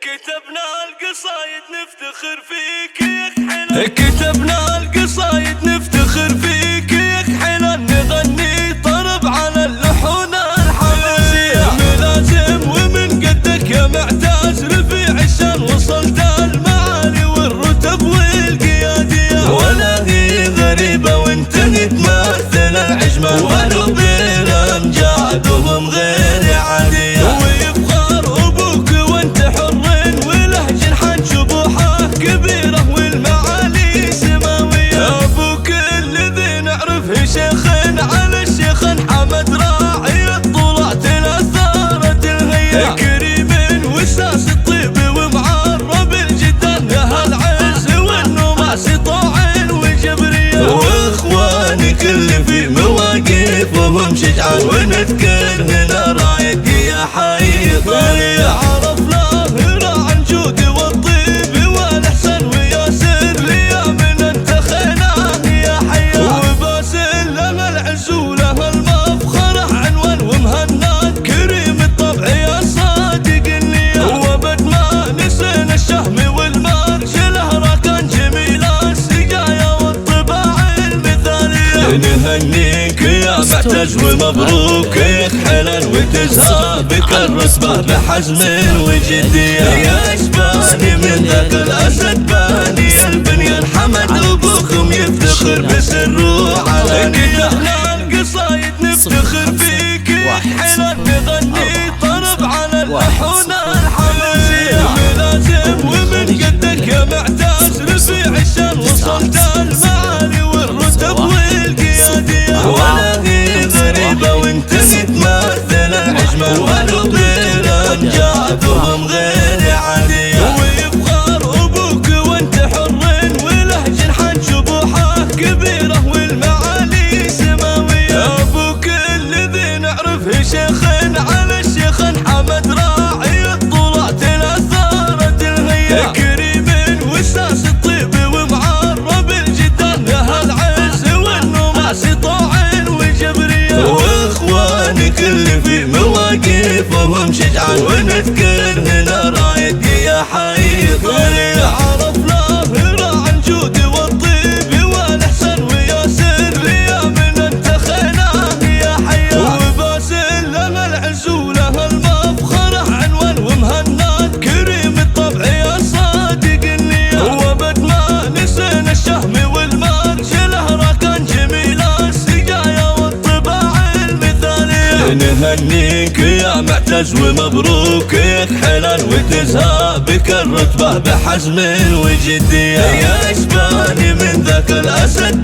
كتبنا القصايد نفتخر فيك يا حلال، كتبنا القصايد نفتخر فيك يا حلال، نغني طرب على اللحون الحماسية ملازم ومن قدك يا معتاز رفيع الشان، وصلت المعالي والرتب والقيادية، ولا هي غريبة وانت تمثل العجمة، ولو بالامجاد وهم غير عادية، شيخ على الشيخ حمد راعي الطلعت اثارت الهيئة، كريم وساس الطيب ومعرب الجدان له العز والنماس طاع وجبرية، واخواني كل في مواقفهم شجعان، ونذكر هنا رايد يا حي ضريع، عرفناه راعى الجود والطيب والاحسان وياسر ليا من انتخيناه يا حي، ولها المفخرة عنوان ومهند، كريم الطبع يا صادق النية، وبد ما نسينا الشهم والمرجله راكان جميل السقايا والطباع المثالية، نهنيك يا معتز ومبروك يا حلال، وتزهى بك الرتبة بحزم وجدية، يا اشباني من ذاك الاسد باني البنيان، حمد ابوكم يفتخر بسره علانية، القصايد نفتخر فيك يا حلال، نغني طرب على اللحون الحماسية ملازم ومن قدك يا معتاز رفيع الشان، وصلت المعالي والرتب والقيادية، ولا هي غريبة وانت تمثل العجمة، ولو بالامجاد وهم غير عادية، ويفخر ابوك وانت حر وله جنحان شبوحه كبيرة والمعالي سماوية، ابوك الذي نعرفه شيخ على الشيخ حمد راعي الطلعت اثارت الهيئة، كريم وساس الطيب ومعرب الجدان له العز والنماس طاع وجبرية، واخواني كل في مواقفهم شجعان، ونذكر هنا رايد يا حي ضريع، عرفناه راعى الجود والطيب والاحسان وياسر ليا من انتخيناه يا حي، وباسل لها العز ولها المفخرة عنوان ومهند، كريم الطبع يا صادق النية، وبد ما نسينا الشهم والمرجله راكان جميل السقايا والطباع المثالية، نهنيك يا معتز ومبروك يا حلال، وتزهى بك الرتبة بحزم وجدية، يا اشباني من ذاك الاسد